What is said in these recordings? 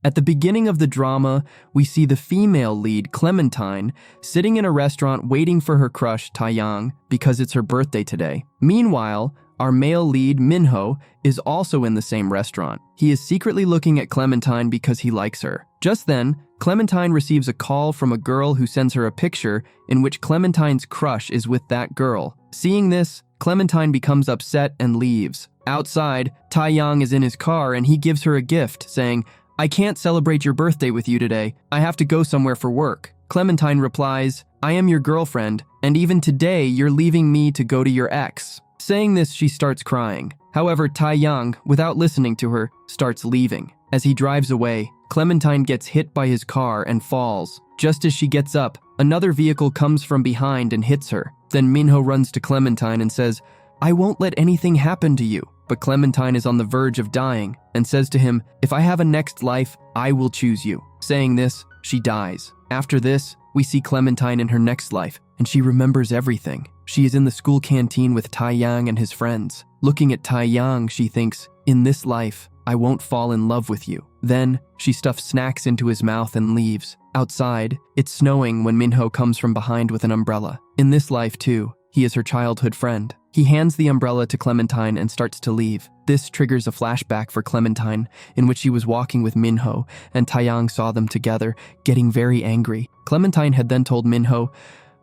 At the beginning of the drama, we see the female lead, Clementine, sitting in a restaurant waiting for her crush, Taeyang, because it's her birthday today. Meanwhile, our male lead, Minho, is also in the same restaurant. He is secretly looking at Clementine because he likes her. Just then, Clementine receives a call from a girl who sends her a picture in which Clementine's crush is with that girl. Seeing this, Clementine becomes upset and leaves. Outside, Taeyang is in his car and he gives her a gift, saying, "I can't celebrate your birthday with you today. I have to go somewhere for work." Clementine replies, "I am your girlfriend, and even today you're leaving me to go to your ex." Saying this, she starts crying. However, Taeyang, without listening to her, starts leaving. As he drives away, Clementine gets hit by his car and falls. Just as she gets up, another vehicle comes from behind and hits her. Then Minho runs to Clementine and says, "I won't let anything happen to you." But Clementine is on the verge of dying and says to him, "If I have a next life, I will choose you." Saying this, she dies. After this, we see Clementine in her next life, and she remembers everything. She is in the school canteen with Taeyang and his friends. Looking at Taeyang, she thinks, "In this life, I won't fall in love with you." Then, she stuffs snacks into his mouth and leaves. Outside, it's snowing when Minho comes from behind with an umbrella. In this life, too, he is her childhood friend. He hands the umbrella to Clementine and starts to leave. This triggers a flashback for Clementine, in which she was walking with Minho, and Taeyang saw them together, getting very angry. Clementine had then told Minho,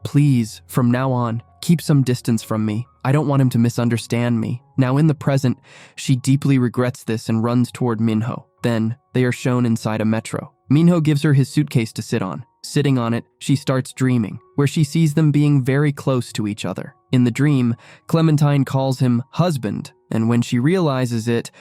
"Please, from now on, keep some distance from me. I don't want him to misunderstand me." Now in the present, she deeply regrets this and runs toward Minho. Then, they are shown inside a metro. Minho gives her his suitcase to sit on. Sitting on it, she starts dreaming, where she sees them being very close to each other. In the dream, Clementine calls him husband, and when she realizes it,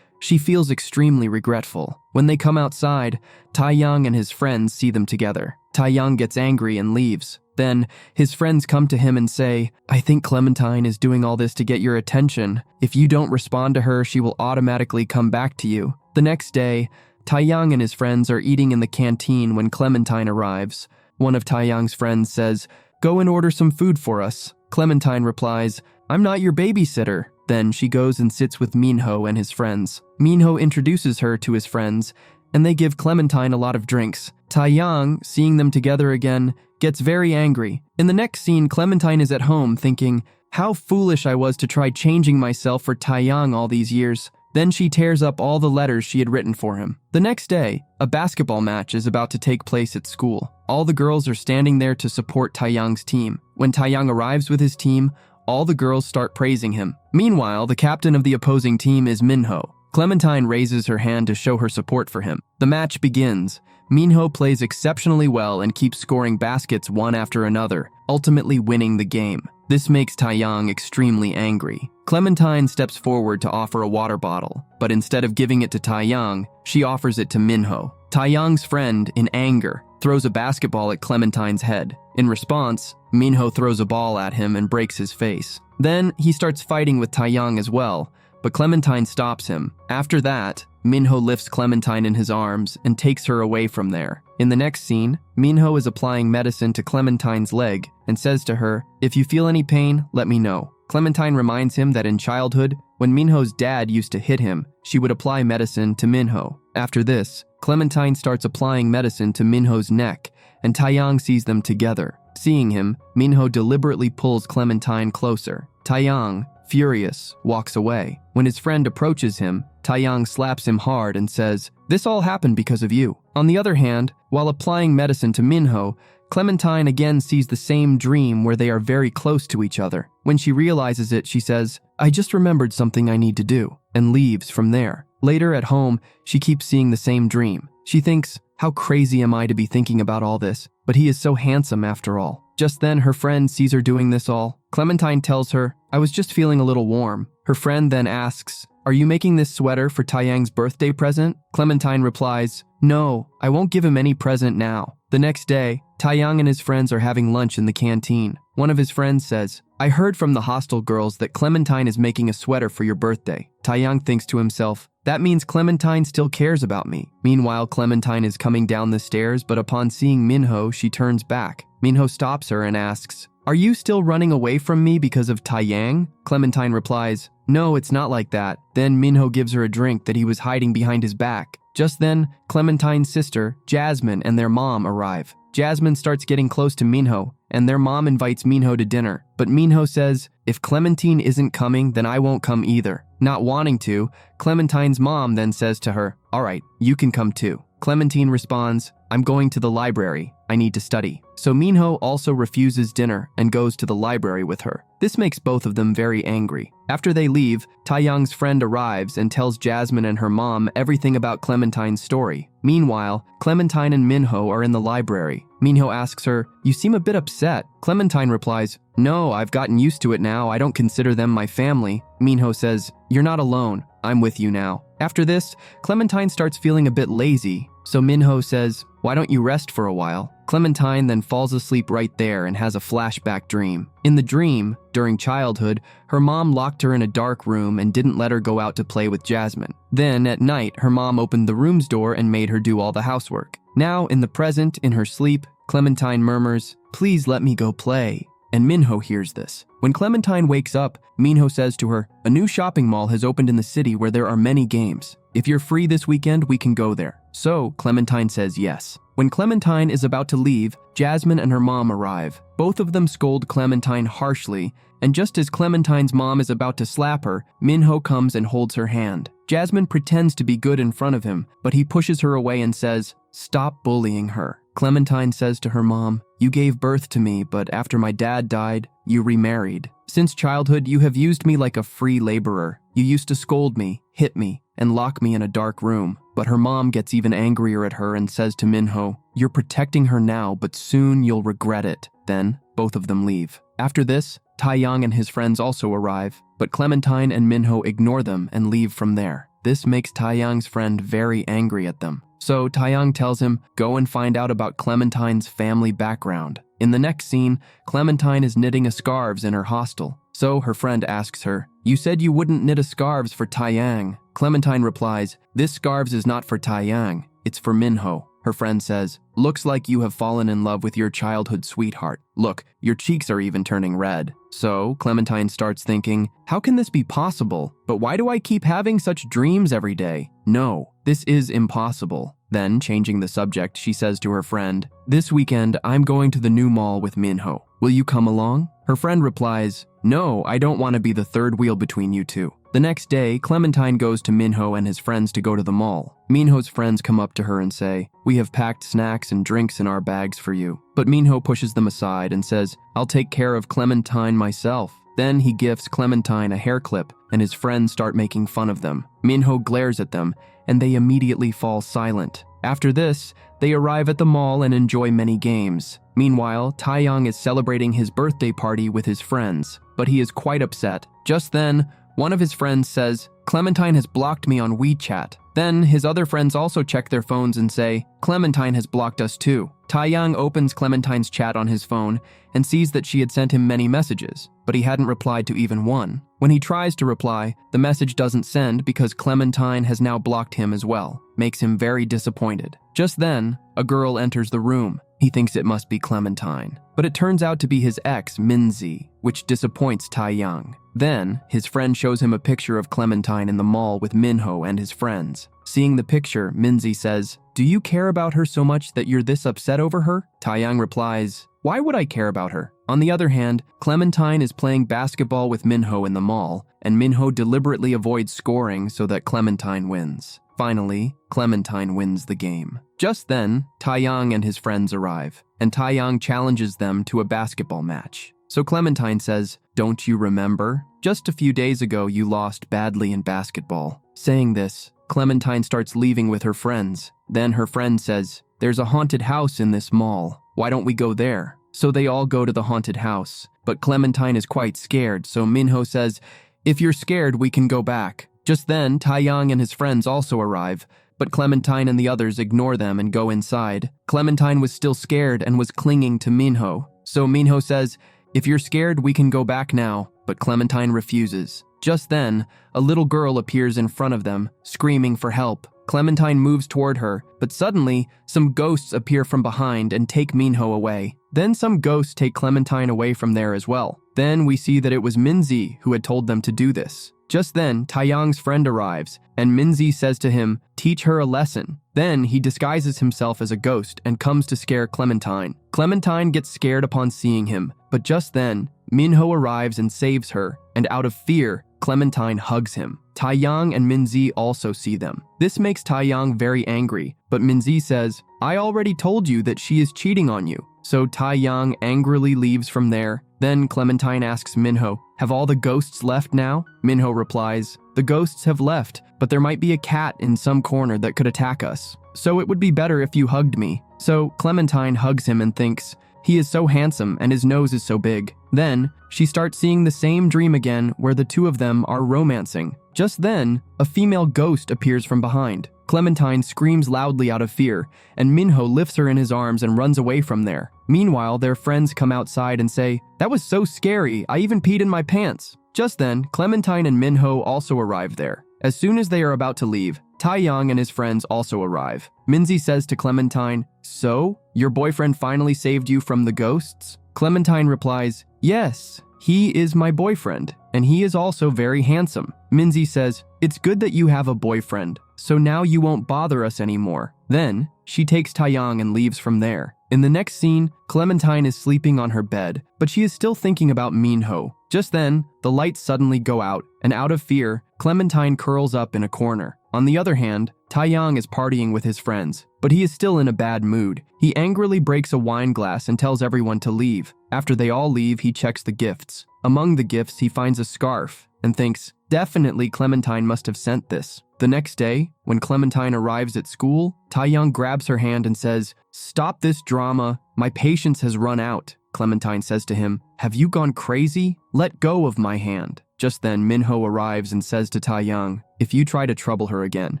she feels extremely regretful. When they come outside, Taeyang and his friends see them together. Taeyang gets angry and leaves. Then, his friends come to him and say, "I think Clementine is doing all this to get your attention. If you don't respond to her, she will automatically come back to you." The next day, Taeyang and his friends are eating in the canteen when Clementine arrives. One of Taeyang's friends says, "Go and order some food for us." Clementine replies, "I'm not your babysitter." Then she goes and sits with Minho and his friends. Minho introduces her to his friends, and they give Clementine a lot of drinks. Taeyang, seeing them together again, gets very angry. In the next scene, Clementine is at home thinking, "How foolish I was to try changing myself for Taeyang all these years." Then she tears up all the letters she had written for him. The next day, a basketball match is about to take place at school. All the girls are standing there to support Taeyang's team. When Taeyang arrives with his team, all the girls start praising him. Meanwhile, the captain of the opposing team is Minho. Clementine raises her hand to show her support for him. The match begins. Minho plays exceptionally well and keeps scoring baskets one after another, ultimately winning the game. This makes Taeyang extremely angry. Clementine steps forward to offer a water bottle, but instead of giving it to Taeyang, she offers it to Minho. Taeyang's friend, in anger, throws a basketball at Clementine's head. In response, Minho throws a ball at him and breaks his face. Then, he starts fighting with Taeyang as well, but Clementine stops him. After that, Minho lifts Clementine in his arms and takes her away from there. In the next scene, Minho is applying medicine to Clementine's leg and says to her, "If you feel any pain, let me know." Clementine reminds him that in childhood, when Minho's dad used to hit him, she would apply medicine to Minho. After this, Clementine starts applying medicine to Minho's neck, and Taeyang sees them together. Seeing him, Minho deliberately pulls Clementine closer. Taeyang, furious, walks away. When his friend approaches him, Taeyang slaps him hard and says, "This all happened because of you." On the other hand, while applying medicine to Minho, Clementine again sees the same dream where they are very close to each other. When she realizes it, she says, "I just remembered something I need to do," and leaves from there. Later at home, she keeps seeing the same dream. She thinks, "How crazy am I to be thinking about all this? But he is so handsome after all." Just then, her friend sees her doing this all. Clementine tells her, "I was just feeling a little warm." Her friend then asks, "Are you making this sweater for Taeyang's birthday present?" Clementine replies, "No, I won't give him any present now." The next day, Taeyang and his friends are having lunch in the canteen. One of his friends says, "I heard from the hostel girls that Clementine is making a sweater for your birthday." Taeyang thinks to himself, "That means Clementine still cares about me." Meanwhile, Clementine is coming down the stairs, but upon seeing Minho, she turns back. Minho stops her and asks, "Are you still running away from me because of Taeyang?" Clementine replies, "No, it's not like that." Then Minho gives her a drink that he was hiding behind his back. Just then, Clementine's sister, Jasmine, and their mom arrive. Jasmine starts getting close to Minho, and their mom invites Minho to dinner. But Minho says, if Clementine isn't coming, then I won't come either. Not wanting to, Clementine's mom then says to her, all right, you can come too. Clementine responds, I'm going to the library. I need to study. So Minho also refuses dinner and goes to the library with her. This makes both of them very angry. After they leave, Taeyang's friend arrives and tells Jasmine and her mom everything about Clementine's story. Meanwhile, Clementine and Minho are in the library. Minho asks her, you seem a bit upset. Clementine replies, no, I've gotten used to it now. I don't consider them my family. Minho says, you're not alone. I'm with you now. After this, Clementine starts feeling a bit lazy, so Minho says, why don't you rest for a while? Clementine then falls asleep right there and has a flashback dream. In the dream, during childhood, her mom locked her in a dark room and didn't let her go out to play with Jasmine. Then, at night, her mom opened the room's door and made her do all the housework. Now, in the present, in her sleep, Clementine murmurs, please let me go play. And Minho hears this. When Clementine wakes up, Minho says to her, a new shopping mall has opened in the city where there are many games. If you're free this weekend, we can go there. So Clementine says yes. When Clementine is about to leave, Jasmine and her mom arrive. Both of them scold Clementine harshly, and just as Clementine's mom is about to slap her, Minho comes and holds her hand. Jasmine pretends to be good in front of him, but he pushes her away and says, stop bullying her. Clementine says to her mom, you gave birth to me, but after my dad died, you remarried. Since childhood, you have used me like a free laborer. You used to scold me, hit me, and lock me in a dark room. But her mom gets even angrier at her and says to Minho, you're protecting her now, but soon you'll regret it. Then, both of them leave. After this, Taeyang and his friends also arrive, but Clementine and Minho ignore them and leave from there. This makes Taeyang's friend very angry at them. So Taeyang tells him, go and find out about Clementine's family background. In the next scene, Clementine is knitting a scarves in her hostel. So her friend asks her, you said you wouldn't knit a scarves for Taeyang. Clementine replies, this scarves is not for Taeyang, it's for Minho. Her friend says, looks like you have fallen in love with your childhood sweetheart. Look, your cheeks are even turning red. So Clementine starts thinking, how can this be possible? But why do I keep having such dreams every day? No, this is impossible. Then, changing the subject, she says to her friend, this weekend, I'm going to the new mall with Minho. Will you come along? Her friend replies, no, I don't want to be the third wheel between you two. The next day, Clementine goes to Minho and his friends to go to the mall. Minho's friends come up to her and say, we have packed snacks and drinks in our bags for you. But Minho pushes them aside and says, I'll take care of Clementine myself. Then he gifts Clementine a hair clip, and his friends start making fun of them. Minho glares at them, and they immediately fall silent. After this, they arrive at the mall and enjoy many games. Meanwhile, Taeyang is celebrating his birthday party with his friends, but he is quite upset. Just then, one of his friends says, Clementine has blocked me on WeChat. Then, his other friends also check their phones and say, Clementine has blocked us too. Taeyang opens Clementine's chat on his phone and sees that she had sent him many messages, but he hadn't replied to even one. When he tries to reply, the message doesn't send because Clementine has now blocked him as well. Makes him very disappointed. Just then, a girl enters the room. He thinks it must be Clementine, but it turns out to be his ex, Minzy, which disappoints Taeyang. Then, his friend shows him a picture of Clementine in the mall with Minho and his friends. Seeing the picture, Minzy says, do you care about her so much that you're this upset over her? Taeyang replies, why would I care about her? On the other hand, Clementine is playing basketball with Minho in the mall, and Minho deliberately avoids scoring so that Clementine wins. Finally, Clementine wins the game. Just then, Taeyang and his friends arrive, and Taeyang challenges them to a basketball match. So Clementine says, don't you remember? Just a few days ago, you lost badly in basketball. Saying this, Clementine starts leaving with her friends. Then her friend says, there's a haunted house in this mall. Why don't we go there? So they all go to the haunted house. But Clementine is quite scared, so Minho says, if you're scared, we can go back. Just then, Taeyang and his friends also arrive, but Clementine and the others ignore them and go inside. Clementine was still scared and was clinging to Minho. So Minho says, if you're scared, we can go back now, but Clementine refuses. Just then, a little girl appears in front of them, screaming for help. Clementine moves toward her, but suddenly, some ghosts appear from behind and take Minho away. Then some ghosts take Clementine away from there as well. Then we see that it was Minzy who had told them to do this. Just then, Taeyang's friend arrives, and Minzy says to him, "Teach her a lesson." Then he disguises himself as a ghost and comes to scare Clementine. Clementine gets scared upon seeing him, but just then, Minho arrives and saves her, and out of fear, Clementine hugs him. Taeyang and Minzy also see them. This makes Taeyang very angry, but Minzy says, "I already told you that she is cheating on you." So Taeyang angrily leaves from there. Then Clementine asks Minho, "Have all the ghosts left now?" Minho replies, "The ghosts have left, but there might be a cat in some corner that could attack us. So it would be better if you hugged me." So Clementine hugs him and thinks, he is so handsome and his nose is so big. Then, she starts seeing the same dream again where the two of them are romancing. Just then, a female ghost appears from behind. Clementine screams loudly out of fear, and Minho lifts her in his arms and runs away from there. Meanwhile, their friends come outside and say, "That was so scary, I even peed in my pants." Just then, Clementine and Minho also arrive there. As soon as they are about to leave, Taeyang and his friends also arrive. Minzy says to Clementine, "So, your boyfriend finally saved you from the ghosts?" Clementine replies, "Yes, he is my boyfriend, and he is also very handsome." Minzy says, "It's good that you have a boyfriend, so now you won't bother us anymore." Then, she takes Taeyang and leaves from there. In the next scene, Clementine is sleeping on her bed, but she is still thinking about Minho. Just then, the lights suddenly go out, and out of fear, Clementine curls up in a corner. On the other hand, Taeyang is partying with his friends, but he is still in a bad mood. He angrily breaks a wine glass and tells everyone to leave. After they all leave, he checks the gifts. Among the gifts, he finds a scarf and thinks, definitely Clementine must have sent this. The next day, when Clementine arrives at school, Taeyang grabs her hand and says, "Stop this drama, my patience has run out." Clementine says to him, "Have you gone crazy? Let go of my hand." Just then, Minho arrives and says to Taeyang, "If you try to trouble her again,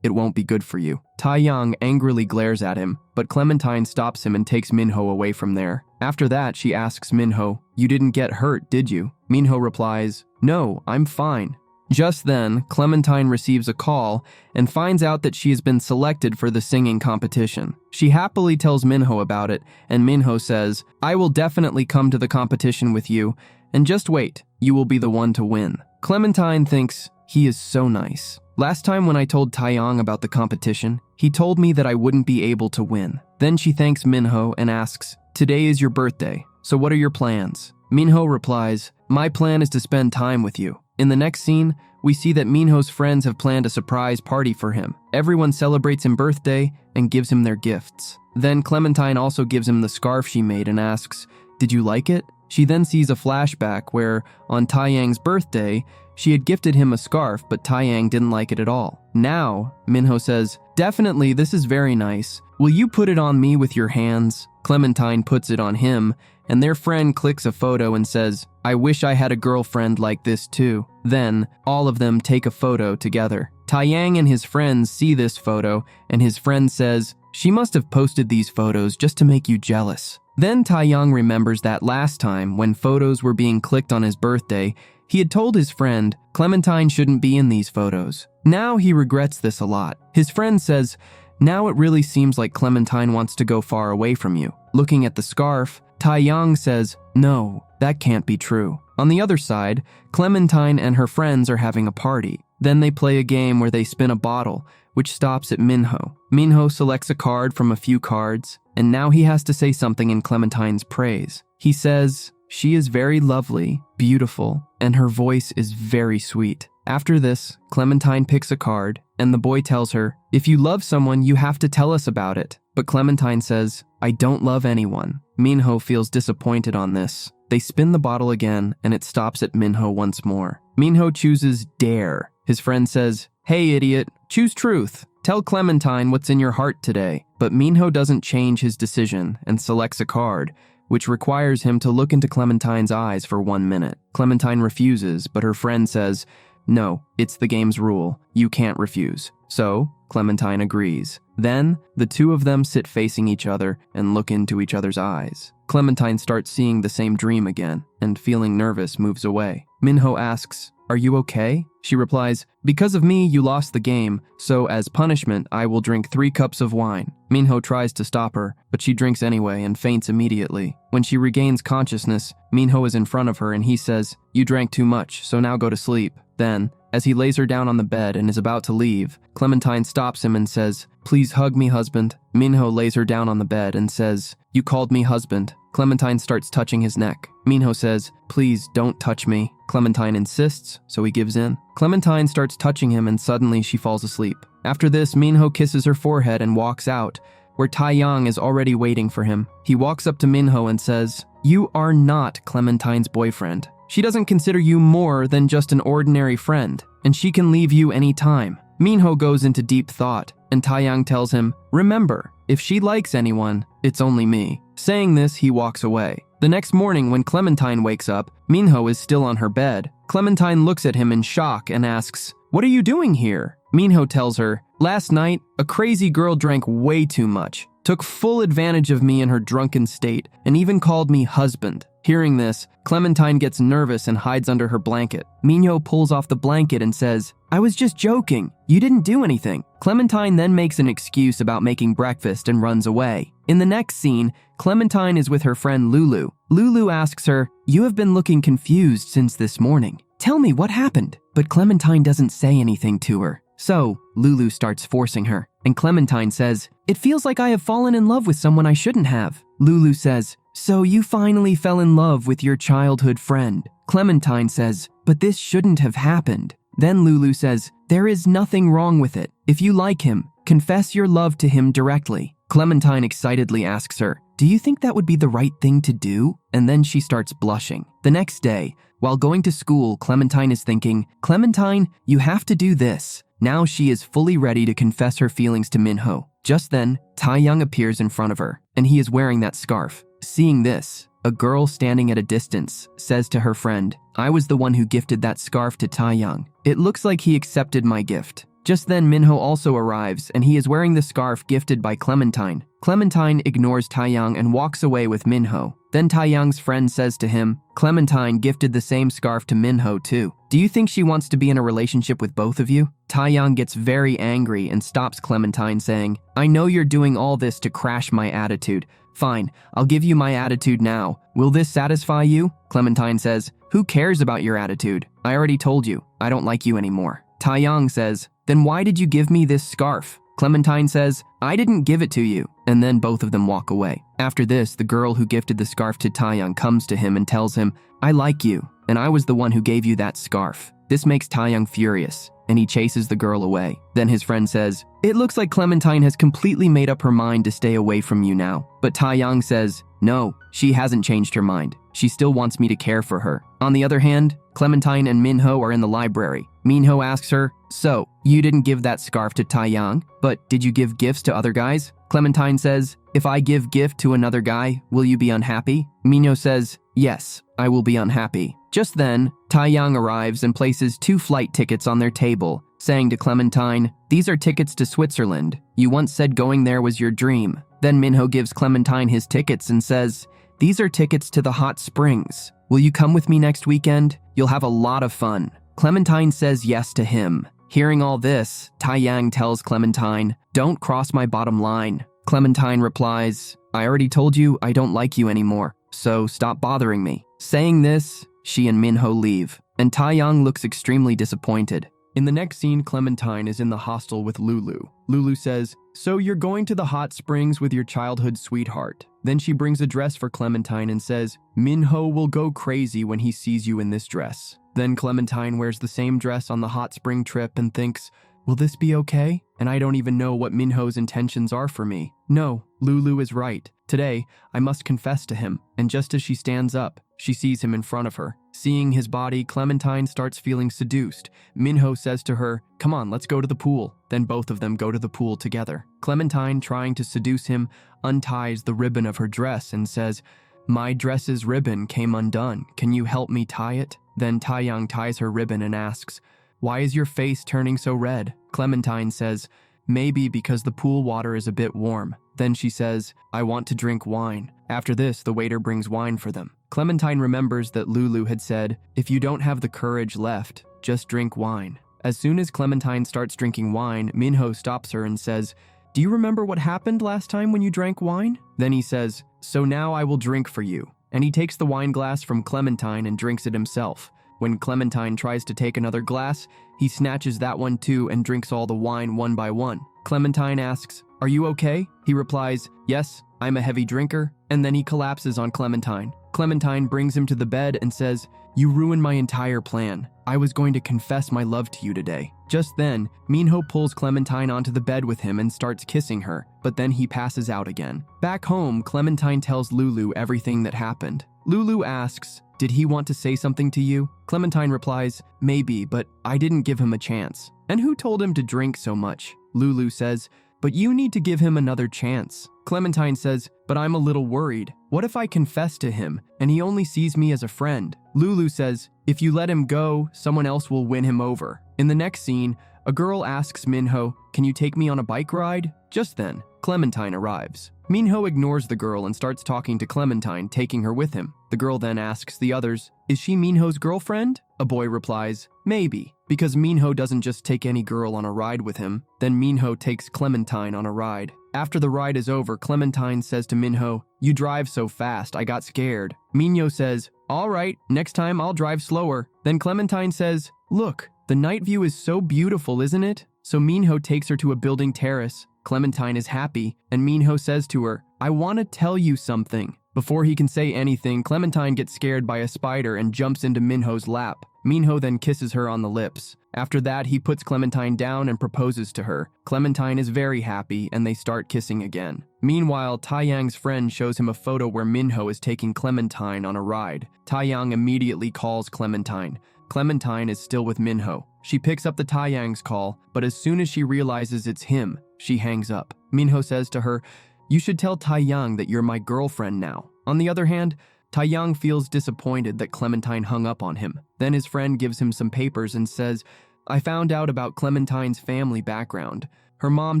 it won't be good for you." Taeyang angrily glares at him, but Clementine stops him and takes Minho away from there. After that, she asks Minho, "You didn't get hurt, did you?" Minho replies, "No, I'm fine." Just then, Clementine receives a call and finds out that she has been selected for the singing competition. She happily tells Minho about it, and Minho says, "I will definitely come to the competition with you, and just wait, you will be the one to win." Clementine thinks, he is so nice. Last time when I told Taeyang about the competition, he told me that I wouldn't be able to win. Then she thanks Minho and asks, "Today is your birthday, so what are your plans?" Minho replies, "My plan is to spend time with you." In the next scene, we see that Minho's friends have planned a surprise party for him. Everyone celebrates his birthday and gives him their gifts. Then Clementine also gives him the scarf she made and asks, "Did you like it?" She then sees a flashback where, on Taeyang's birthday, she had gifted him a scarf, but Taeyang didn't like it at all. Now, Minho says, "Definitely, this is very nice. Will you put it on me with your hands?" Clementine puts it on him, and their friend clicks a photo and says, "I wish I had a girlfriend like this too." Then, all of them take a photo together. Taeyang and his friends see this photo, and his friend says, "She must have posted these photos just to make you jealous." Then Taeyang remembers that last time, when photos were being clicked on his birthday, he had told his friend, Clementine shouldn't be in these photos. Now he regrets this a lot. His friend says, "Now it really seems like Clementine wants to go far away from you." Looking at the scarf, Taeyang says, "No, that can't be true." On the other side, Clementine and her friends are having a party. Then they play a game where they spin a bottle, which stops at Minho. Minho selects a card from a few cards, and now he has to say something in Clementine's praise. He says, "She is very lovely, beautiful, and her voice is very sweet." After this, Clementine picks a card, and the boy tells her, "If you love someone, you have to tell us about it." But Clementine says, "I don't love anyone." Minho feels disappointed on this. They spin the bottle again, and it stops at Minho once more. Minho chooses dare. His friend says, "Hey idiot, choose truth. Tell Clementine what's in your heart today." But Minho doesn't change his decision and selects a card, which requires him to look into Clementine's eyes for 1 minute. Clementine refuses, but her friend says, "No, it's the game's rule. You can't refuse." So, Clementine agrees. Then, the two of them sit facing each other and look into each other's eyes. Clementine starts seeing the same dream again, and feeling nervous moves away. Minho asks, "Are you okay?" She replies, "Because of me, you lost the game, so as punishment, I will drink 3 cups of wine." Minho tries to stop her, but she drinks anyway and faints immediately. When she regains consciousness, Minho is in front of her and he says, "You drank too much, so now go to sleep." Then, As he lays her down on the bed and is about to leave, Clementine stops him and says, "Please hug me, husband." Minho lays her down on the bed and says, "You called me husband." Clementine starts touching his neck. Minho says, "Please don't touch me." Clementine insists, so he gives in. Clementine starts touching him and suddenly she falls asleep. After this, Minho kisses her forehead and walks out, where Taeyang is already waiting for him. He walks up to Minho and says, "You are not Clementine's boyfriend. She doesn't consider you more than just an ordinary friend, and she can leave you anytime." Minho goes into deep thought, and Taeyang tells him, "Remember, if she likes anyone, it's only me." Saying this, he walks away. The next morning, when Clementine wakes up, Minho is still on her bed. Clementine looks at him in shock and asks, "What are you doing here?" Minho tells her, "Last night, a crazy girl drank way too much, took full advantage of me in her drunken state, and even called me husband." Hearing this, Clementine gets nervous and hides under her blanket. Minho pulls off the blanket and says, "I was just joking. You didn't do anything." Clementine then makes an excuse about making breakfast and runs away. In the next scene, Clementine is with her friend Lulu. Lulu asks her, "You have been looking confused since this morning. Tell me what happened." But Clementine doesn't say anything to her. So, Lulu starts forcing her, and Clementine says, "It feels like I have fallen in love with someone I shouldn't have." Lulu says, "So you finally fell in love with your childhood friend." Clementine says, "But this shouldn't have happened." Then Lulu says, "There is nothing wrong with it. If you like him, confess your love to him directly." Clementine excitedly asks her, "Do you think that would be the right thing to do?" And then she starts blushing. The next day, while going to school, Clementine is thinking, "Clementine, you have to do this." Now she is fully ready to confess her feelings to Minho. Just then, Taeyang appears in front of her, and he is wearing that scarf. Seeing this, a girl standing at a distance says to her friend, "I was the one who gifted that scarf to Taeyang. It looks like he accepted my gift." Just then, Minho also arrives, and he is wearing the scarf gifted by Clementine. Clementine ignores Taeyang and walks away with Minho. Then Taeyang's friend says to him, "Clementine gifted the same scarf to Minho too. Do you think she wants to be in a relationship with both of you?" Taeyang gets very angry and stops Clementine, saying, "I know you're doing all this to crash my attitude. Fine, I'll give you my attitude now. Will this satisfy you?" Clementine says, "Who cares about your attitude? I already told you, I don't like you anymore." Taeyang says, "Then why did you give me this scarf?" Clementine says, "I didn't give it to you." And then both of them walk away. After this, the girl who gifted the scarf to Taeyang comes to him and tells him, "I like you, and I was the one who gave you that scarf." This makes Taeyang furious, and he chases the girl away. Then his friend says, "It looks like Clementine has completely made up her mind to stay away from you now." But Taeyang says, "No, she hasn't changed her mind. She still wants me to care for her." On the other hand, Clementine and Minho are in the library. Minho asks her, "So, you didn't give that scarf to Taeyang, but did you give gifts to other guys?" Clementine says, "If I give gift to another guy, will you be unhappy?" Minho says, "Yes, I will be unhappy." Just then, Taeyang arrives and places 2 flight tickets on their table, saying to Clementine, "These are tickets to Switzerland. You once said going there was your dream." Then Minho gives Clementine his tickets and says, "These are tickets to the hot springs. Will you come with me next weekend? You'll have a lot of fun." Clementine says yes to him. Hearing all this, Taeyang tells Clementine, "Don't cross my bottom line." Clementine replies, "I already told you I don't like you anymore, so stop bothering me." Saying this, she and Minho leave, and Taeyang looks extremely disappointed. In the next scene, Clementine is in the hostel with Lulu. Lulu says, "So you're going to the hot springs with your childhood sweetheart." Then she brings a dress for Clementine and says, "Minho will go crazy when he sees you in this dress." Then Clementine wears the same dress on the hot spring trip and thinks, "Will this be okay? And I don't even know what Minho's intentions are for me." No, Lulu is right. Today, I must confess to him. And just as she stands up, she sees him in front of her. Seeing his body, Clementine starts feeling seduced. Minho says to her, "Come on, let's go to the pool." Then both of them go to the pool together. Clementine, trying to seduce him, unties the ribbon of her dress and says, "My dress's ribbon came undone. Can you help me tie it?" Then Taeyang ties her ribbon and asks, "Why is your face turning so red?" Clementine says, "Maybe because the pool water is a bit warm." Then she says, "I want to drink wine." After this, the waiter brings wine for them. Clementine remembers that Lulu had said, "If you don't have the courage left, just drink wine." As soon as Clementine starts drinking wine, Minho stops her and says, "Do you remember what happened last time when you drank wine?" Then he says, "So now I will drink for you." And he takes the wine glass from Clementine and drinks it himself. When Clementine tries to take another glass, he snatches that one too and drinks all the wine one by one. Clementine asks, "Are you okay?" He replies, "Yes, I'm a heavy drinker," and then he collapses on Clementine. Clementine brings him to the bed and says, "You ruined my entire plan. I was going to confess my love to you today." Just then, Minho pulls Clementine onto the bed with him and starts kissing her, but then he passes out again. Back home, Clementine tells Lulu everything that happened. Lulu asks, "Did he want to say something to you?" Clementine replies, "Maybe, but I didn't give him a chance." "And who told him to drink so much?" Lulu says, "But you need to give him another chance." Clementine says, "But I'm a little worried. What if I confess to him and he only sees me as a friend?" Lulu says, "If you let him go, someone else will win him over." In the next scene, a girl asks Minho, "Can you take me on a bike ride?" Just then, Clementine arrives. Minho ignores the girl and starts talking to Clementine, taking her with him. The girl then asks the others, "Is she Minho's girlfriend?" A boy replies, "Maybe," because Minho doesn't just take any girl on a ride with him. Then Minho takes Clementine on a ride. After the ride is over, Clementine says to Minho, "You drive so fast, I got scared." Minho says, "All right, next time I'll drive slower." Then Clementine says, "Look, the night view is so beautiful, isn't it?" So Minho takes her to a building terrace. Clementine is happy, and Minho says to her, "I want to tell you something." Before he can say anything, Clementine gets scared by a spider and jumps into Minho's lap. Minho then kisses her on the lips. After that, he puts Clementine down and proposes to her. Clementine is very happy, and they start kissing again. Meanwhile, Taeyang's friend shows him a photo where Minho is taking Clementine on a ride. Taeyang immediately calls Clementine. Clementine is still with Minho. She picks up the Taeyang's call, but as soon as she realizes it's him, she hangs up. Minho says to her, "You should tell Taeyang that you're my girlfriend now." On the other hand, Taeyang feels disappointed that Clementine hung up on him. Then his friend gives him some papers and says, "I found out about Clementine's family background. Her mom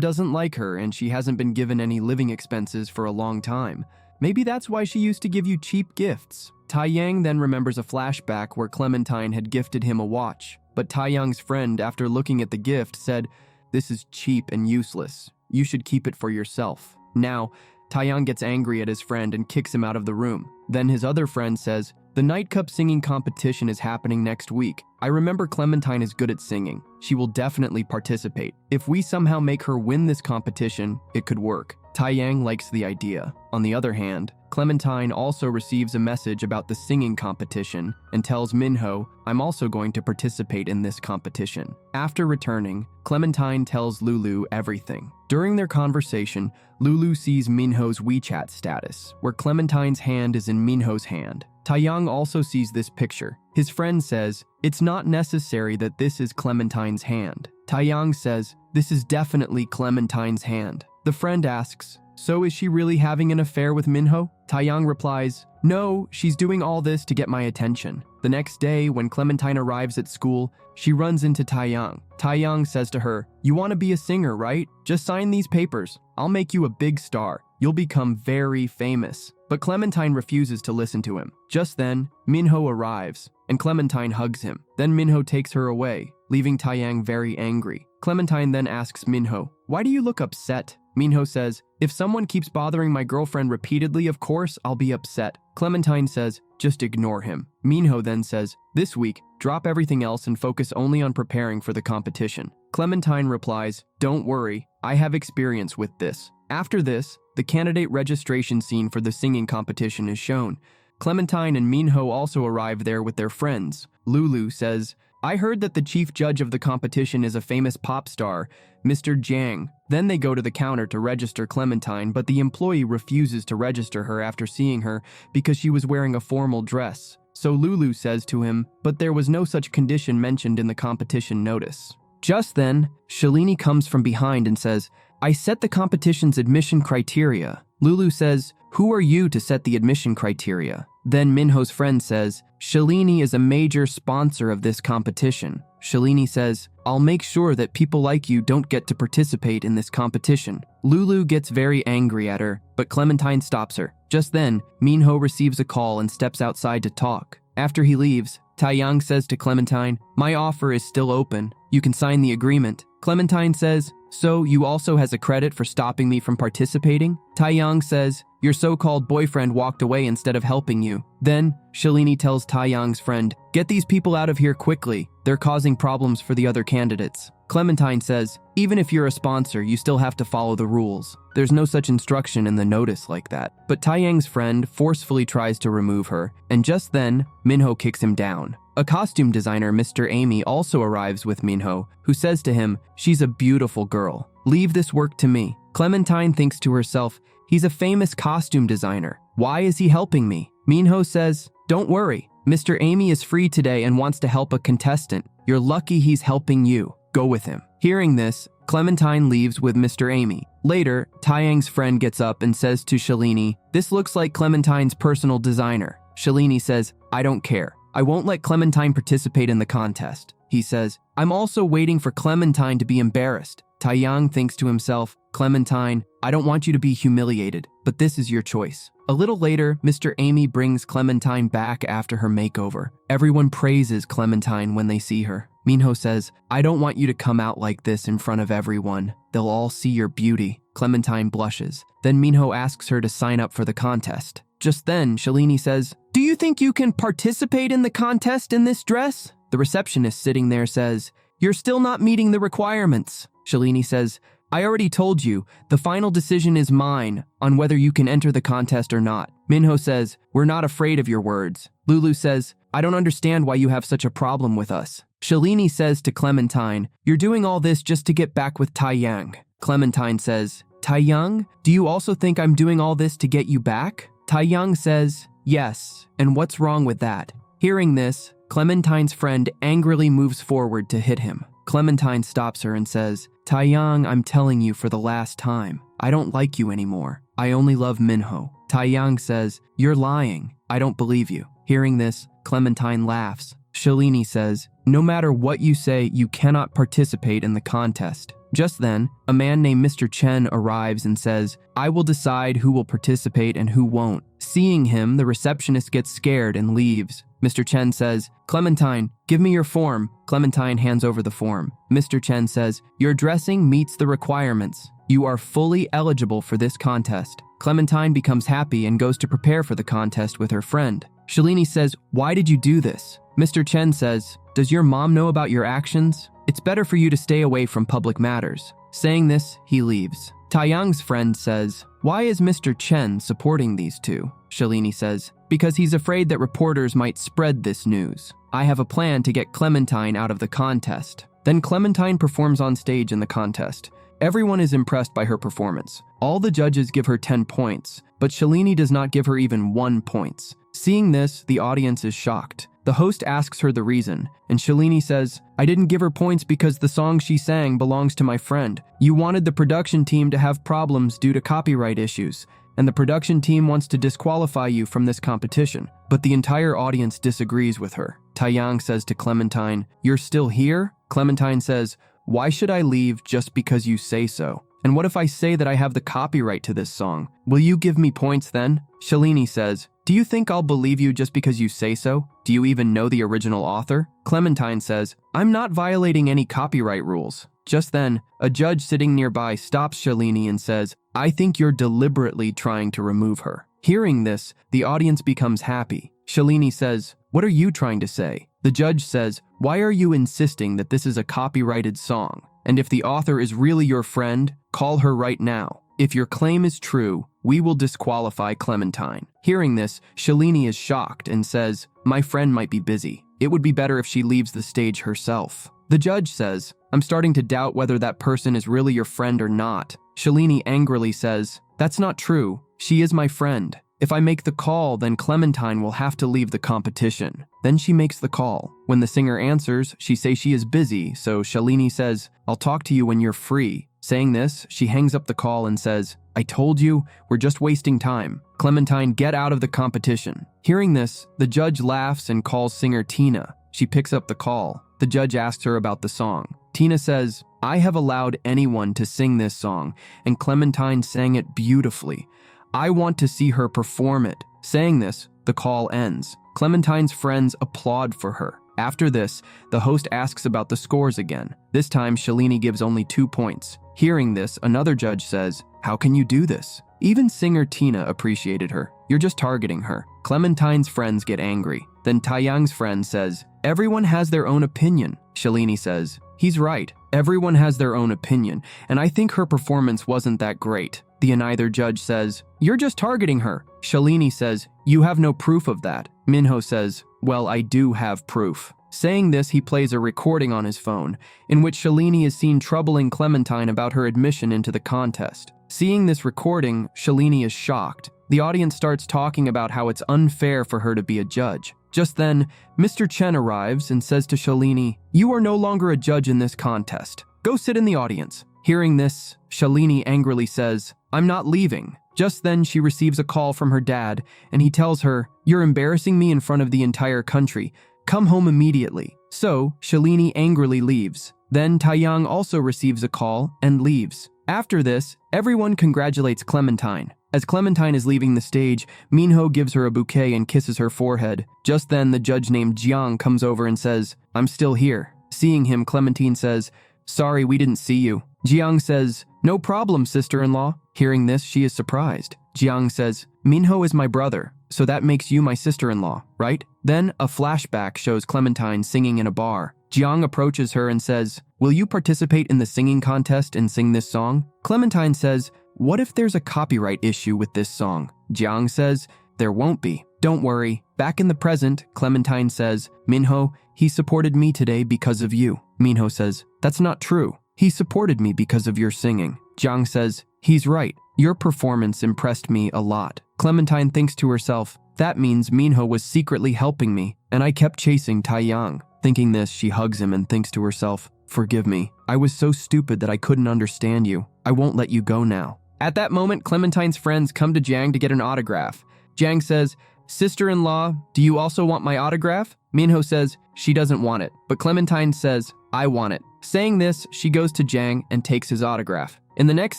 doesn't like her and she hasn't been given any living expenses for a long time. Maybe that's why she used to give you cheap gifts." Taeyang then remembers a flashback where Clementine had gifted him a watch. But Taeyang's friend, after looking at the gift, said, "This is cheap and useless. You should keep it for yourself." Now, Taeyang gets angry at his friend and kicks him out of the room. Then his other friend says, "The Night Cup singing competition is happening next week. I remember Clementine is good at singing. She will definitely participate. If we somehow make her win this competition, it could work." Taeyang likes the idea. On the other hand, Clementine also receives a message about the singing competition and tells Minho, "I'm also going to participate in this competition." After returning, Clementine tells Lulu everything. During their conversation, Lulu sees Minho's WeChat status, where Clementine's hand is in Minho's hand. Taeyang also sees this picture. His friend says, "It's not necessary that this is Clementine's hand." Taeyang says, "This is definitely Clementine's hand." The friend asks, "So is she really having an affair with Minho?" Taeyang replies, "No, she's doing all this to get my attention." The next day, when Clementine arrives at school, she runs into Taeyang. Taeyang says to her, "You want to be a singer, right? Just sign these papers. I'll make you a big star. You'll become very famous." But Clementine refuses to listen to him. Just then, Minho arrives, and Clementine hugs him. Then Minho takes her away, leaving Taeyang very angry. Clementine then asks Minho, "Why do you look upset?" Minho says, "If someone keeps bothering my girlfriend repeatedly, of course I'll be upset." Clementine says, "Just ignore him." Minho then says, "This week, drop everything else and focus only on preparing for the competition." Clementine replies, "Don't worry, I have experience with this." After this, the candidate registration scene for the singing competition is shown. Clementine and Minho also arrive there with their friends. Lulu says, "I heard that the chief judge of the competition is a famous pop star, Mr. Jiang." Then they go to the counter to register Clementine, but the employee refuses to register her after seeing her because she was wearing a formal dress. So Lulu says to him, "But there was no such condition mentioned in the competition notice." Just then, Shalini comes from behind and says, "I set the competition's admission criteria." Lulu says, "Who are you to set the admission criteria?" Then Minho's friend says, "Shalini is a major sponsor of this competition." Shalini says, "I'll make sure that people like you don't get to participate in this competition." Lulu gets very angry at her, but Clementine stops her. Just then, Minho receives a call and steps outside to talk. After he leaves, Taeyang says to Clementine, "My offer is still open. You can sign the agreement." Clementine says, "So you also has a credit for stopping me from participating?" Taeyang says, Your so-called boyfriend walked away instead of helping you. Then, Shalini tells Taeyang's friend, get these people out of here quickly. They're causing problems for the other candidates. Clementine says, even if you're a sponsor, you still have to follow the rules. There's no such instruction in the notice like that. But Taeyang's friend forcefully tries to remove her, and just then, Minho kicks him down. A costume designer, Mr. Amy, also arrives with Minho, who says to him, she's a beautiful girl. Leave this work to me. Clementine thinks to herself, he's a famous costume designer. Why is he helping me? Minho says, don't worry. Mr. Amy is free today and wants to help a contestant. You're lucky he's helping you. Go with him. Hearing this, Clementine leaves with Mr. Amy. Later, Taeyang's friend gets up and says to Shalini, this looks like Clementine's personal designer. Shalini says, I don't care. I won't let Clementine participate in the contest. He says, I'm also waiting for Clementine to be embarrassed. Taeyang thinks to himself, Clementine, I don't want you to be humiliated, but this is your choice. A little later, Mr. Amy brings Clementine back after her makeover. Everyone praises Clementine when they see her. Minho says, I don't want you to come out like this in front of everyone. They'll all see your beauty. Clementine blushes. Then Minho asks her to sign up for the contest. Just then, Shalini says, do you think you can participate in the contest in this dress? The receptionist sitting there says, you're still not meeting the requirements. Shalini says, I already told you, the final decision is mine on whether you can enter the contest or not. Minho says, we're not afraid of your words. Lulu says, I don't understand why you have such a problem with us. Shalini says to Clementine, you're doing all this just to get back with Taeyang. Clementine says, Taeyang, do you also think I'm doing all this to get you back? Taeyang says, yes, and what's wrong with that? Hearing this, Clementine's friend angrily moves forward to hit him. Clementine stops her and says, Taeyang, I'm telling you for the last time, I don't like you anymore. I only love Minho. Taeyang says, you're lying. I don't believe you. Hearing this, Clementine laughs. Shalini says, no matter what you say, you cannot participate in the contest. Just then, a man named Mr. Chen arrives and says, I will decide who will participate and who won't. Seeing him, the receptionist gets scared and leaves. Mr. Chen says, Clementine, give me your form. Clementine hands over the form. Mr. Chen says, your dressing meets the requirements. You are fully eligible for this contest. Clementine becomes happy and goes to prepare for the contest with her friend. Shalini says, why did you do this? Mr. Chen says, does your mom know about your actions? It's better for you to stay away from public matters. Saying this, he leaves. Taeyang's friend says, why is Mr. Chen supporting these two? Shalini says, because he's afraid that reporters might spread this news. I have a plan to get Clementine out of the contest. Then Clementine performs on stage in the contest. Everyone is impressed by her performance. All the judges give her 10 points, but Shalini does not give her even 1 point. Seeing this, the audience is shocked. The host asks her the reason, and Shalini says, I didn't give her points because the song she sang belongs to my friend. You wanted the production team to have problems due to copyright issues, and the production team wants to disqualify you from this competition. But the entire audience disagrees with her. Taeyang says to Clementine, you're still here? Clementine says, why should I leave just because you say so? And what if I say that I have the copyright to this song? Will you give me points then? Shalini says, do you think I'll believe you just because you say so? Do you even know the original author? Clementine says, I'm not violating any copyright rules. Just then, a judge sitting nearby stops Shalini and says, I think you're deliberately trying to remove her. Hearing this, the audience becomes happy. Shalini says, what are you trying to say? The judge says, why are you insisting that this is a copyrighted song? And if the author is really your friend, call her right now. If your claim is true, we will disqualify Clementine. Hearing this, Shalini is shocked and says, my friend might be busy. It would be better if she leaves the stage herself. The judge says, I'm starting to doubt whether that person is really your friend or not. Shalini angrily says, that's not true. She is my friend. If I make the call, then Clementine will have to leave the competition. Then she makes the call. When the singer answers, she says she is busy, so Shalini says, I'll talk to you when you're free. Saying this, she hangs up the call and says, I told you, we're just wasting time. Clementine, get out of the competition. Hearing this, the judge laughs and calls singer Tina. She picks up the call. The judge asks her about the song. Tina says, I have allowed anyone to sing this song, and Clementine sang it beautifully. I want to see her perform it. Saying this, the call ends. Clementine's friends applaud for her. After this, the host asks about the scores again. This time, Shalini gives only 2 points. Hearing this, another judge says, How can you do this? Even singer Tina appreciated her. You're just targeting her. Clementine's friends get angry. Then Taeyang's friend says, everyone has their own opinion. Shalini says, he's right. Everyone has their own opinion, and I think her performance wasn't that great. The another judge says, you're just targeting her. Shalini says, you have no proof of that. Minho says, well, I do have proof. Saying this, he plays a recording on his phone, in which Shalini is seen troubling Clementine about her admission into the contest. Seeing this recording, Shalini is shocked. The audience starts talking about how it's unfair for her to be a judge. Just then, Mr. Chen arrives and says to Shalini, you are no longer a judge in this contest. Go sit in the audience. Hearing this, Shalini angrily says, I'm not leaving. Just then, she receives a call from her dad, and he tells her, you're embarrassing me in front of the entire country. Come home immediately. So, Shalini angrily leaves. Then Taeyang also receives a call and leaves. After this, everyone congratulates Clementine. As Clementine is leaving the stage, Minho gives her a bouquet and kisses her forehead. Just then, the judge named Jiang comes over and says, I'm still here. Seeing him, Clementine says, sorry, we didn't see you. Jiang says, no problem, sister-in-law. Hearing this, she is surprised. Jiang says, Minho is my brother, so that makes you my sister-in-law, right? Then a flashback shows Clementine singing in a bar. Jiang approaches her and says, will you participate in the singing contest and sing this song? Clementine says, what if there's a copyright issue with this song? Jiang says, there won't be. Don't worry. Back in the present, Clementine says, Minho, he supported me today because of you. Minho says, that's not true. He supported me because of your singing. Jiang says, he's right. Your performance impressed me a lot. Clementine thinks to herself, that means Minho was secretly helping me, and I kept chasing Taeyang. Thinking this, she hugs him and thinks to herself, forgive me. I was so stupid that I couldn't understand you. I won't let you go now. At that moment, Clementine's friends come to Jiang to get an autograph. Jiang says, sister-in-law, do you also want my autograph? Minho says she doesn't want it, but Clementine says, I want it. Saying this, she goes to Jiang and takes his autograph. In the next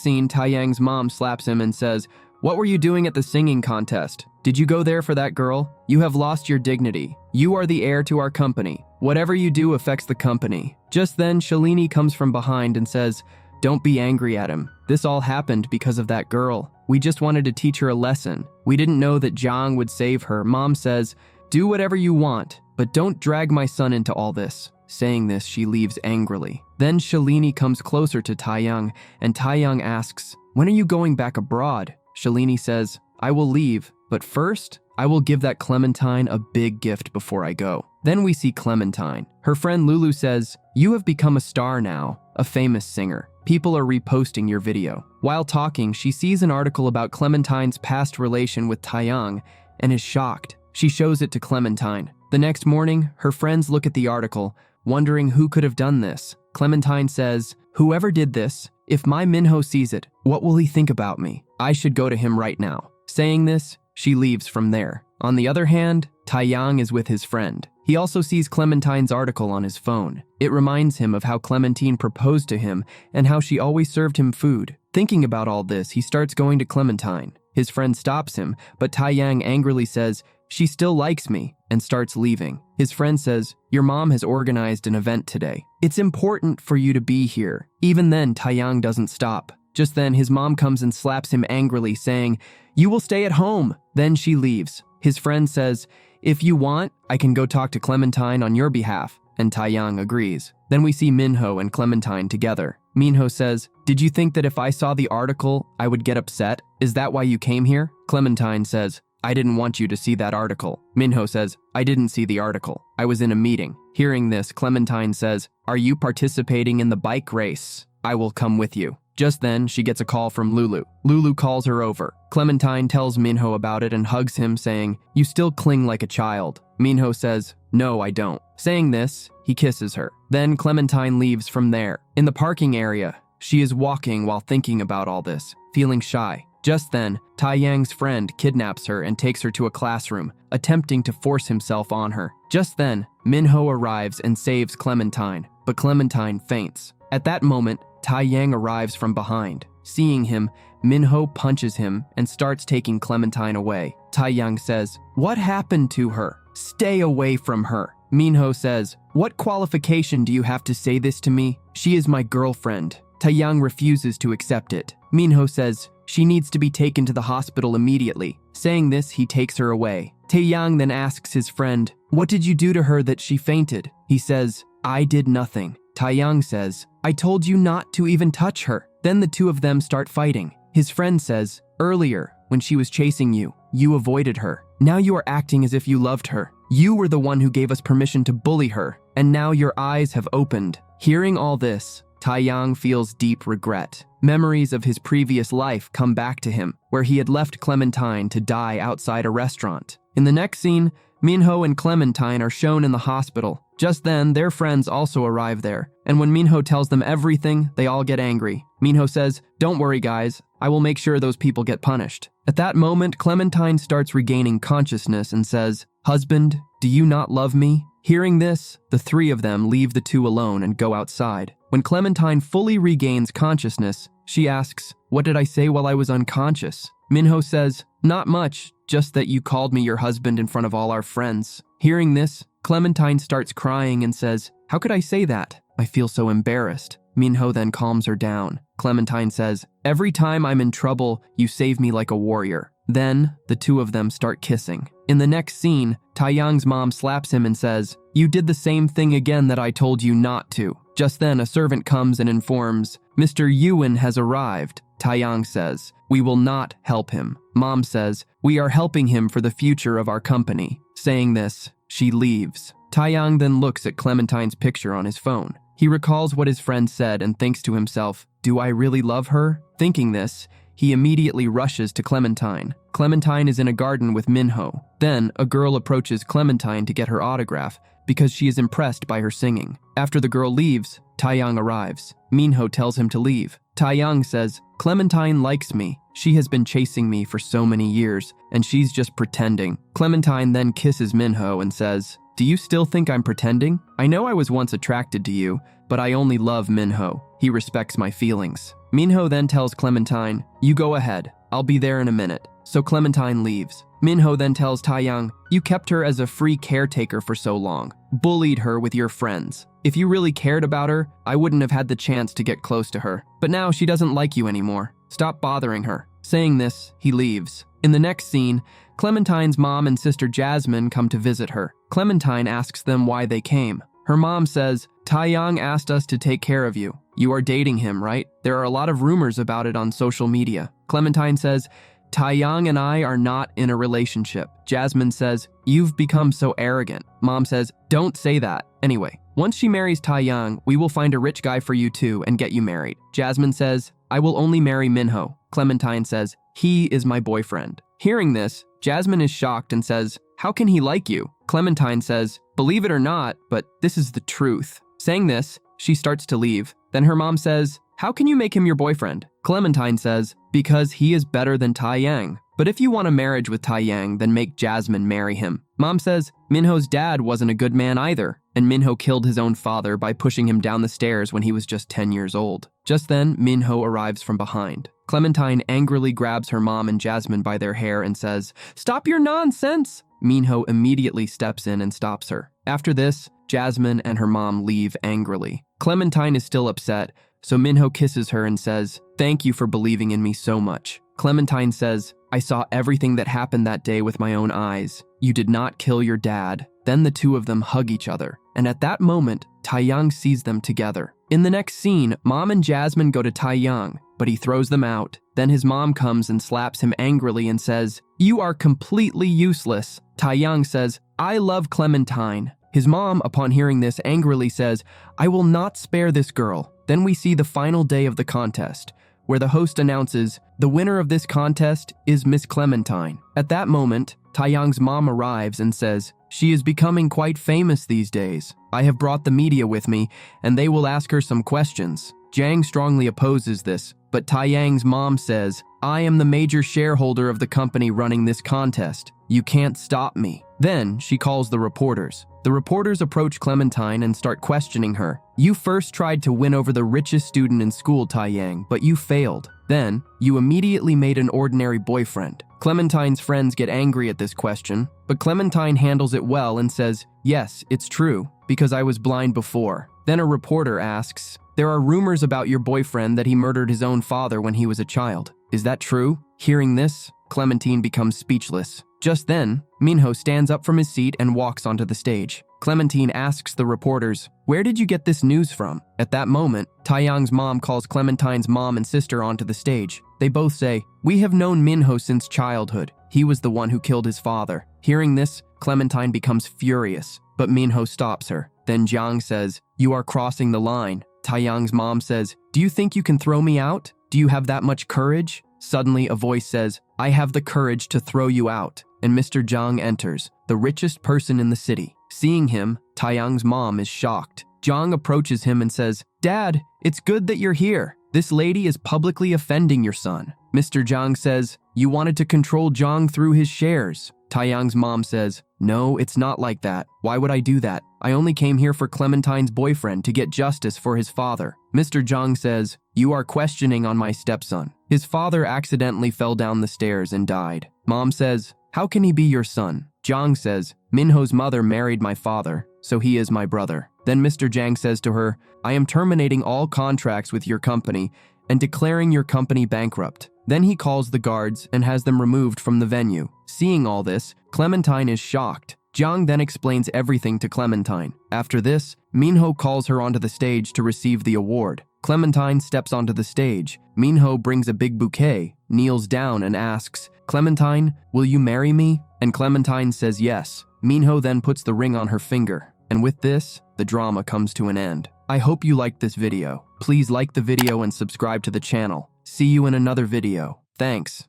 scene, Taeyang's mom slaps him and says, what were you doing at the singing contest? Did you go there for that girl? You have lost your dignity. You are the heir to our company. Whatever you do affects the company. Just then, Shalini comes from behind and says, don't be angry at him. This all happened because of that girl. We just wanted to teach her a lesson. We didn't know that Jiang would save her. Mom says, do whatever you want, but don't drag my son into all this. Saying this, she leaves angrily. Then Shalini comes closer to Taeyang, and Taeyang asks, when are you going back abroad? Shalini says, I will leave, but first, I will give that Clementine a big gift before I go. Then we see Clementine. Her friend Lulu says, you have become a star now, a famous singer. People are reposting your video. While talking, she sees an article about Clementine's past relation with Taeyang and is shocked. She shows it to Clementine. The next morning, her friends look at the article, wondering who could have done this. Clementine says, whoever did this, if my Minho sees it, what will he think about me? I should go to him right now. Saying this, she leaves from there. On the other hand, Taeyang is with his friend. He also sees Clementine's article on his phone. It reminds him of how Clementine proposed to him and how she always served him food. Thinking about all this, he starts going to Clementine. His friend stops him, but Taeyang angrily says, she still likes me, and starts leaving. His friend says, your mom has organized an event today. It's important for you to be here. Even then, Taeyang doesn't stop. Just then, his mom comes and slaps him angrily, saying, you will stay at home. Then she leaves. His friend says, if you want, I can go talk to Clementine on your behalf, and Taeyang agrees. Then we see Minho and Clementine together. Minho says, did you think that if I saw the article, I would get upset? Is that why you came here? Clementine says, I didn't want you to see that article. Minho says, I didn't see the article. I was in a meeting. Hearing this, Clementine says, are you participating in the bike race? I will come with you. Just then, she gets a call from Lulu. Lulu calls her over. Clementine tells Minho about it and hugs him, saying, you still cling like a child. Minho says, no, I don't. Saying this, he kisses her. Then Clementine leaves from there. In the parking area, she is walking while thinking about all this, feeling shy. Just then, Taeyang's friend kidnaps her and takes her to a classroom, attempting to force himself on her. Just then, Minho arrives and saves Clementine, but Clementine faints. At that moment, Taeyang arrives from behind. Seeing him, Minho punches him and starts taking Clementine away. Taeyang says, what happened to her? Stay away from her. Minho says, what qualification do you have to say this to me? She is my girlfriend. Taeyang refuses to accept it. Minho says, She needs to be taken to the hospital immediately. Saying this, he takes her away. Taeyang then asks his friend, "What did you do to her that she fainted?" He says, "I did nothing." Taeyang says, "I told you not to even touch her." Then the two of them start fighting. His friend says, "Earlier, when she was chasing you, you avoided her. Now you are acting as if you loved her. You were the one who gave us permission to bully her, and now your eyes have opened." Hearing all this, Taeyang feels deep regret. Memories of his previous life come back to him, where he had left Clementine to die outside a restaurant. In the next scene, Minho and Clementine are shown in the hospital. Just then, their friends also arrive there, and when Minho tells them everything, they all get angry. Minho says, "Don't worry, guys. I will make sure those people get punished." At that moment, Clementine starts regaining consciousness and says, "Husband, do you not love me?" Hearing this, the three of them leave the two alone and go outside. When Clementine fully regains consciousness, she asks, "What did I say while I was unconscious?" Minho says, "Not much, just that you called me your husband in front of all our friends." Hearing this, Clementine starts crying and says, "How could I say that? I feel so embarrassed." Minho then calms her down. Clementine says, "Every time I'm in trouble, you save me like a warrior." Then, the two of them start kissing. In the next scene, Taeyang's mom slaps him and says, "You did the same thing again that I told you not to." Just then, a servant comes and informs, "Mr. Ewan has arrived." Taeyang says, "We will not help him." Mom says, "We are helping him for the future of our company." Saying this, she leaves. Taeyang then looks at Clementine's picture on his phone. He recalls what his friend said and thinks to himself, "Do I really love her?" Thinking this, he immediately rushes to Clementine. Clementine is in a garden with Minho. Then, a girl approaches Clementine to get her autograph because she is impressed by her singing. After the girl leaves, Taeyang arrives. Minho tells him to leave. Taeyang says, "Clementine likes me. She has been chasing me for so many years, and she's just pretending." Clementine then kisses Minho and says, "Do you still think I'm pretending? I know I was once attracted to you, but I only love Minho. He respects my feelings." Minho then tells Clementine, "You go ahead. I'll be there in a minute." So Clementine leaves. Minho then tells Taeyang, "You kept her as a free caretaker for so long, bullied her with your friends. If you really cared about her, I wouldn't have had the chance to get close to her. But now she doesn't like you anymore. Stop bothering her." Saying this, he leaves. In the next scene, Clementine's mom and sister Jasmine come to visit her. Clementine asks them why they came. Her mom says, "Taeyang asked us to take care of you. You are dating him, right? There are a lot of rumors about it on social media." Clementine says, "Taeyang and I are not in a relationship." Jasmine says, "You've become so arrogant." Mom says, "Don't say that." Anyway, once she marries Taeyang, we will find a rich guy for you too and get you married. Jasmine says, "I will only marry Minho." Clementine says, "He is my boyfriend." Hearing this, Jasmine is shocked and says, "How can he like you?" Clementine says, "Believe it or not, but this is the truth." Saying this, she starts to leave. Then her mom says, "How can you make him your boyfriend?" Clementine says, "Because he is better than Taeyang. But if you want a marriage with Taeyang, then make Jasmine marry him." Mom says, "Minho's dad wasn't a good man either, and Minho killed his own father by pushing him down the stairs when he was just 10 years old." Just then, Minho arrives from behind. Clementine angrily grabs her mom and Jasmine by their hair and says, "Stop your nonsense!" Minho immediately steps in and stops her. After this, Jasmine and her mom leave angrily. Clementine is still upset, so Minho kisses her and says, "Thank you for believing in me so much." Clementine says, "I saw everything that happened that day with my own eyes. You did not kill your dad." Then the two of them hug each other, and at that moment, Taeyang sees them together. In the next scene, Mom and Jasmine go to Taeyang, but he throws them out. Then his mom comes and slaps him angrily and says, "You are completely useless." Taeyang says, "I love Clementine." His mom, upon hearing this, angrily says, "I will not spare this girl." Then we see the final day of the contest, where the host announces, "The winner of this contest is Miss Clementine." At that moment, Taeyang's mom arrives and says, "She is becoming quite famous these days. I have brought the media with me, and they will ask her some questions." Jiang strongly opposes this, but Taeyang's mom says, "I am the major shareholder of the company running this contest. You can't stop me." Then she calls the reporters. The reporters approach Clementine and start questioning her. "You first tried to win over the richest student in school, Taeyang, but you failed. Then, you immediately made an ordinary boyfriend." Clementine's friends get angry at this question, but Clementine handles it well and says, "Yes, it's true, because I was blind before." Then a reporter asks, "There are rumors about your boyfriend that he murdered his own father when he was a child. Is that true? Hearing this, Clementine becomes speechless. Just then, Minho stands up from his seat and walks onto the stage. Clementine asks the reporters, "Where did you get this news from?" At that moment, Taeyang's mom calls Clementine's mom and sister onto the stage. They both say, "We have known Minho since childhood. He was the one who killed his father." Hearing this, Clementine becomes furious, but Minho stops her. Then Jiang says, "You are crossing the line." Taeyang's mom says, "Do you think you can throw me out? Do you have that much courage?" Suddenly, a voice says, "I have the courage to throw you out." And Mr. Jiang enters, the richest person in the city. Seeing him, Taeyang's mom is shocked. Jiang approaches him and says, "Dad, it's good that you're here. This lady is publicly offending your son." Mr. Jiang says, "You wanted to control Jiang through his shares." Taeyang's mom says, "No, it's not like that. Why would I do that? I only came here for Clementine's boyfriend to get justice for his father." Mr. Jiang says, "You are questioning on my stepson. His father accidentally fell down the stairs and died." Mom says, "How can he be your son?" Jiang says, "Minho's mother married my father, so he is my brother." Then Mr. Jiang says to her, "I am terminating all contracts with your company and declaring your company bankrupt." Then he calls the guards and has them removed from the venue. Seeing all this, Clementine is shocked. Jiang then explains everything to Clementine. After this, Minho calls her onto the stage to receive the award. Clementine steps onto the stage. Minho brings a big bouquet, kneels down and asks, "Clementine, will you marry me?" And Clementine says yes. Minho then puts the ring on her finger. And with this, the drama comes to an end. I hope you liked this video. Please like the video and subscribe to the channel. See you in another video. Thanks.